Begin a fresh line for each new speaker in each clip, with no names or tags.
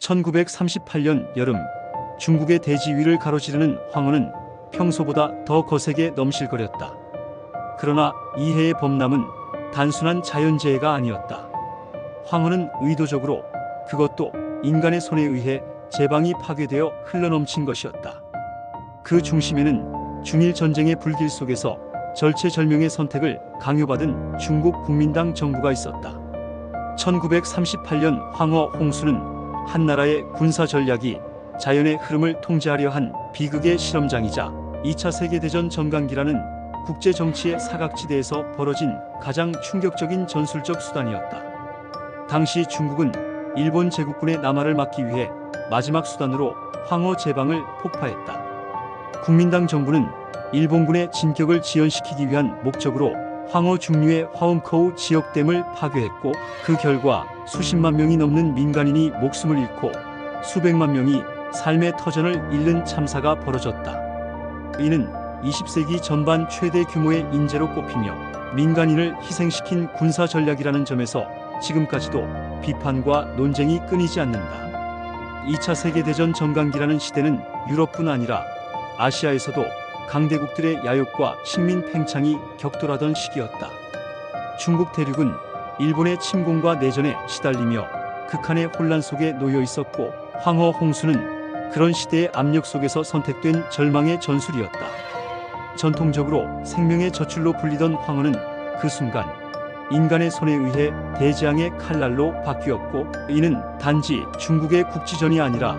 1938년 여름, 중국의 대지 위를 가로지르는 황혼은 평소보다 더 거세게 넘실거렸다. 그러나 이해의 범람은 단순한 자연재해가 아니었다. 황혼은 의도적으로, 그것도 인간의 손에 의해 제방이 파괴되어 흘러넘친 것이었다. 그 중심에는 중일 전쟁의 불길 속에서 절체절명의 선택을 강요받은 중국 국민당 정부가 있었다. 1938년 황허 홍수는 한 나라의 군사 전략이 자연의 흐름을 통제하려 한 비극의 실험장이자 2차 세계대전 전강기라는 국제 정치의 사각지대에서 벌어진 가장 충격적인 전술적 수단이었다. 당시 중국은 일본 제국군의 남하를 막기 위해 마지막 수단으로 황허 제방을 폭파했다. 국민당 정부는 일본군의 진격을 지연시키기 위한 목적으로 황허 중류의 화엄커우 지역댐을 파괴했고, 그 결과 수십만 명이 넘는 민간인이 목숨을 잃고 수백만 명이 삶의 터전을 잃는 참사가 벌어졌다. 이는 20세기 전반 최대 규모의 인재로 꼽히며 민간인을 희생시킨 군사 전략이라는 점에서 지금까지도 비판과 논쟁이 끊이지 않는다. 2차 세계대전 전강기라는 시대는 유럽뿐 아니라 아시아에서도 강대국들의 야욕과 식민 팽창이 격돌하던 시기였다. 중국 대륙은 일본의 침공과 내전에 시달리며 극한의 혼란 속에 놓여 있었고, 황허 홍수는 그런 시대의 압력 속에서 선택된 절망의 전술이었다. 전통적으로 생명의 젖줄로 불리던 황허는 그 순간 인간의 손에 의해 대재앙의 칼날로 바뀌었고, 이는 단지 중국의 국지전이 아니라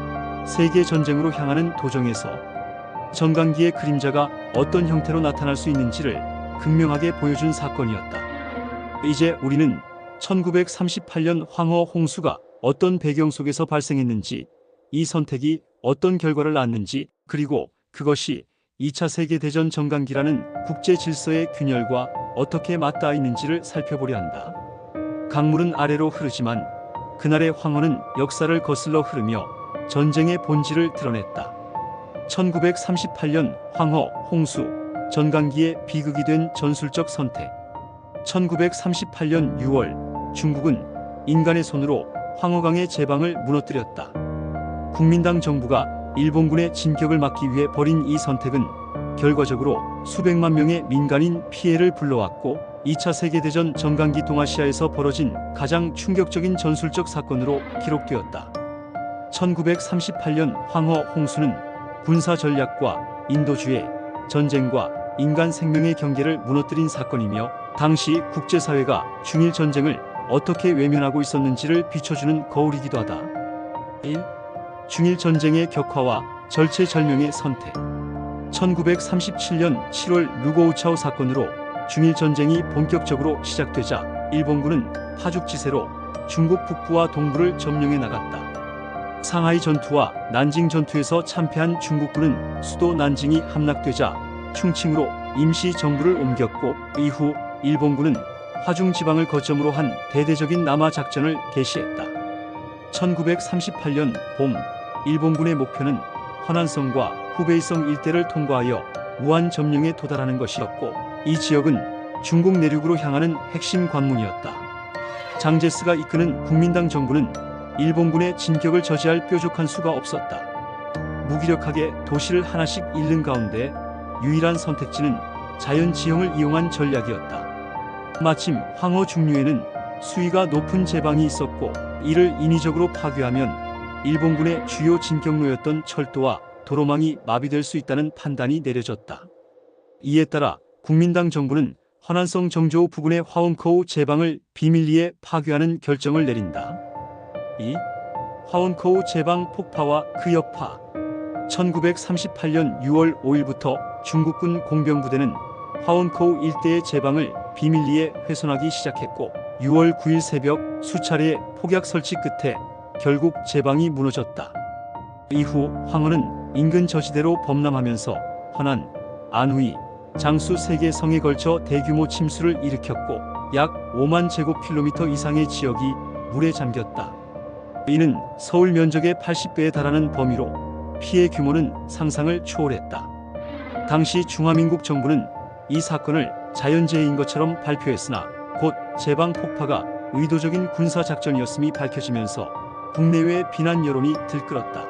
세계전쟁으로 향하는 도정에서 전강기의 그림자가 어떤 형태로 나타날 수 있는지를 극명하게 보여준 사건이었다. 이제 우리는 1938년 황허 홍수가 어떤 배경 속에서 발생했는지, 이 선택이 어떤 결과를 낳았는지, 그리고 그것이 2차 세계대전 전강기라는 국제 질서의 균열과 어떻게 맞닿아 있는지를 살펴보려 한다. 강물은 아래로 흐르지만 그날의 황허는 역사를 거슬러 흐르며 전쟁의 본질을 드러냈다. 1938년 황허 홍수, 전강기의 비극이 된 전술적 선택. 1938년 6월, 중국은 인간의 손으로 황허강의 제방을 무너뜨렸다. 국민당 정부가 일본군의 진격을 막기 위해 벌인 이 선택은 결과적으로 수백만 명의 민간인 피해를 불러왔고, 2차 세계대전 전강기 동아시아에서 벌어진 가장 충격적인 전술적 사건으로 기록되었다. 1938년 황허 홍수는 군사 전략과 인도주의, 전쟁과 인간 생명의 경계를 무너뜨린 사건이며, 당시 국제사회가 중일 전쟁을 어떻게 외면하고 있었는지를 비춰주는 거울이기도 하다. 1. 중일 전쟁의 격화와 절체절명의 선택. 1937년 7월 루고우차오 사건으로 중일 전쟁이 본격적으로 시작되자 일본군은 파죽지세로 중국 북부와 동부를 점령해 나갔다. 상하이 전투와 난징 전투에서 참패한 중국군은 수도 난징이 함락되자 충칭으로 임시 정부를 옮겼고, 이후 일본군은 화중 지방을 거점으로 한 대대적인 남하 작전을 개시했다. 1938년 봄, 일본군의 목표는 허난성과 후베이성 일대를 통과하여 우한 점령에 도달하는 것이었고, 이 지역은 중국 내륙으로 향하는 핵심 관문이었다. 장제스가 이끄는 국민당 정부는 일본군의 진격을 저지할 뾰족한 수가 없었다. 무기력하게 도시를 하나씩 잃는 가운데 유일한 선택지는 자연지형을 이용한 전략이었다. 마침 황허 중류에는 수위가 높은 제방이 있었고, 이를 인위적으로 파괴하면 일본군의 주요 진격로였던 철도와 도로망이 마비될 수 있다는 판단이 내려졌다. 이에 따라 국민당 정부는 허난성 정조 부근의 화엄커우 제방을 비밀리에 파괴하는 결정을 내린다. 2. 화엄커우 제방 폭파와 그 여파. 1938년 6월 5일부터 중국군 공병부대는 화엄커우 일대의 제방을 비밀리에 훼손하기 시작했고, 6월 9일 새벽 수차례의 폭약 설치 끝에 결국 제방이 무너졌다. 이후 황허는 인근 저지대로 범람하면서 허난, 안후이, 장수 3개 성에 걸쳐 대규모 침수를 일으켰고, 약 5만 제곱킬로미터 이상의 지역이 물에 잠겼다. 이는 서울 면적의 80배에 달하는 범위로 피해 규모는 상상을 초월했다. 당시 중화민국 정부는 이 사건을 자연재해인 것처럼 발표했으나 곧 제방 폭파가 의도적인 군사작전이었음이 밝혀지면서 국내외 비난 여론이 들끓었다.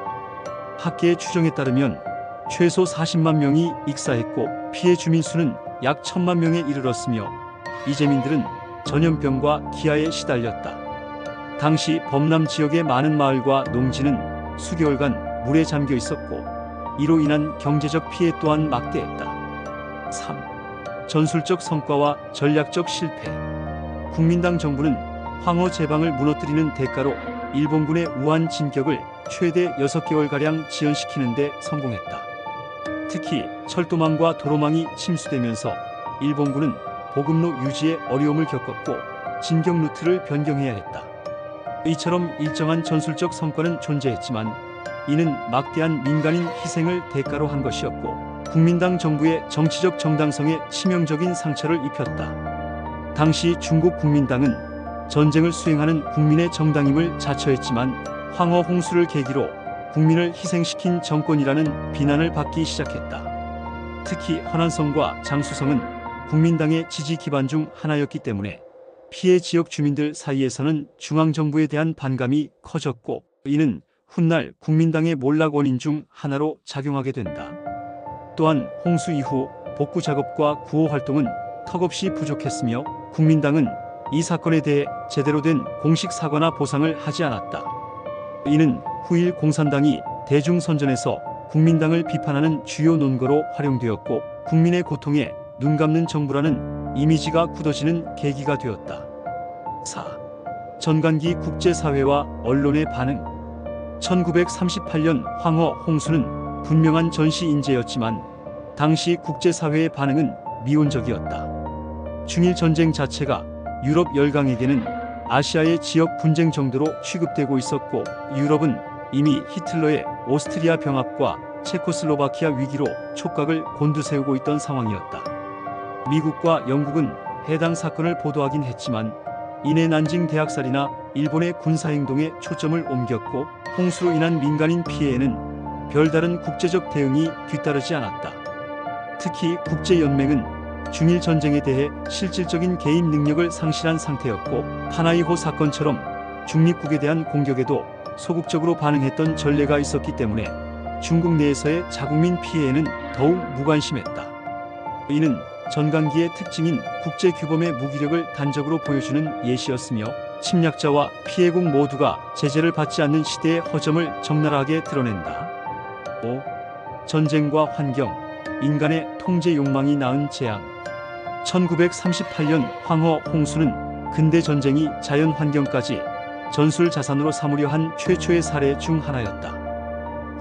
학계의 추정에 따르면 최소 40만 명이 익사했고 피해 주민 수는 약 1000만 명에 이르렀으며 이재민들은 전염병과 기아에 시달렸다. 당시 범람 지역의 많은 마을과 농지는 수개월간 물에 잠겨 있었고 이로 인한 경제적 피해 또한 막대했다. 3. 전술적 성과와 전략적 실패. 국민당 정부는 황허 제방을 무너뜨리는 대가로 일본군의 우한 진격을 최대 6개월가량 지연시키는 데 성공했다. 특히 철도망과 도로망이 침수되면서 일본군은 보급로 유지에 어려움을 겪었고 진격 루트를 변경해야 했다. 이처럼 일정한 전술적 성과는 존재했지만 이는 막대한 민간인 희생을 대가로 한 것이었고 국민당 정부의 정치적 정당성에 치명적인 상처를 입혔다. 당시 중국 국민당은 전쟁을 수행하는 국민의 정당임을 자처했지만 황허 홍수를 계기로 국민을 희생시킨 정권이라는 비난을 받기 시작했다. 특히 허난성과 장수성은 국민당의 지지 기반 중 하나였기 때문에 피해 지역 주민들 사이에서는 중앙정부에 대한 반감이 커졌고 이는 훗날 국민당의 몰락 원인 중 하나로 작용하게 된다. 또한 홍수 이후 복구 작업과 구호 활동은 턱없이 부족했으며 국민당은 이 사건에 대해 제대로 된 공식 사과나 보상을 하지 않았다. 이는 후일 공산당이 대중선전에서 국민당을 비판하는 주요 논거로 활용되었고 국민의 고통에 눈 감는 정부라는 이미지가 굳어지는 계기가 되었다. 4. 전간기 국제사회와 언론의 반응. 1938년 황허 홍수는 분명한 전시 인재였지만 당시 국제사회의 반응은 미온적이었다. 중일 전쟁 자체가 유럽 열강에게는 아시아의 지역 분쟁 정도로 취급되고 있었고 유럽은 이미 히틀러의 오스트리아 병합과 체코슬로바키아 위기로 촉각을 곤두세우고 있던 상황이었다. 미국과 영국은 해당 사건을 보도하긴 했지만 이내 난징 대학살이나 일본의 군사행동에 초점을 옮겼고 홍수로 인한 민간인 피해에는 별다른 국제적 대응이 뒤따르지 않았다. 특히 국제연맹은 중일 전쟁에 대해 실질적인 개입 능력을 상실한 상태였고 파나이호 사건처럼 중립국에 대한 공격에도 소극적으로 반응했던 전례가 있었기 때문에 중국 내에서의 자국민 피해에는 더욱 무관심했다. 이는 전강기의 특징인 국제규범의 무기력을 단적으로 보여주는 예시였으며 침략자와 피해국 모두가 제재를 받지 않는 시대의 허점을 적나라하게 드러낸다. 5. 전쟁과 환경, 인간의 통제 욕망이 낳은 재앙. 1938년 황허 홍수는 근대 전쟁이 자연 환경까지 전술 자산으로 삼으려 한 최초의 사례 중 하나였다.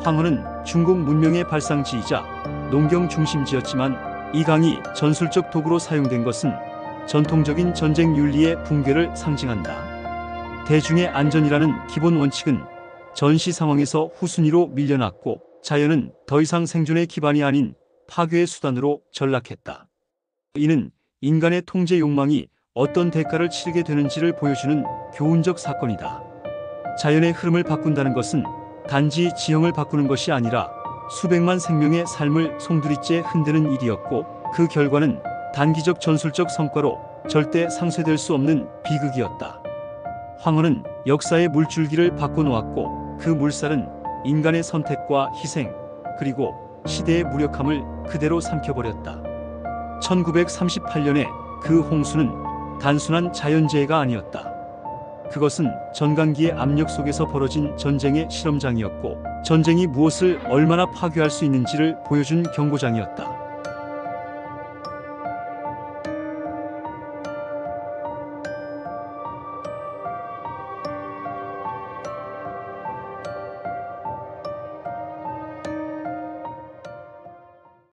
황허는 중국 문명의 발상지이자 농경 중심지였지만 이 강이 전술적 도구로 사용된 것은 전통적인 전쟁 윤리의 붕괴를 상징한다. 대중의 안전이라는 기본 원칙은 전시 상황에서 후순위로 밀려났고 자연은 더 이상 생존의 기반이 아닌 파괴의 수단으로 전락했다. 이는 인간의 통제 욕망이 어떤 대가를 치르게 되는지를 보여주는 교훈적 사건이다. 자연의 흐름을 바꾼다는 것은 단지 지형을 바꾸는 것이 아니라 수백만 생명의 삶을 송두리째 흔드는 일이었고 그 결과는 단기적 전술적 성과로 절대 상쇄될 수 없는 비극이었다. 황허는 역사의 물줄기를 바꿔놓았고 그 물살은 인간의 선택과 희생 그리고 시대의 무력함을 그대로 삼켜버렸다. 1938년에 그 홍수는 단순한 자연재해가 아니었다. 그것은 전강기의 압력 속에서 벌어진 전쟁의 실험장이었고 전쟁이 무엇을 얼마나 파괴할 수 있는지를 보여준 경고장이었다.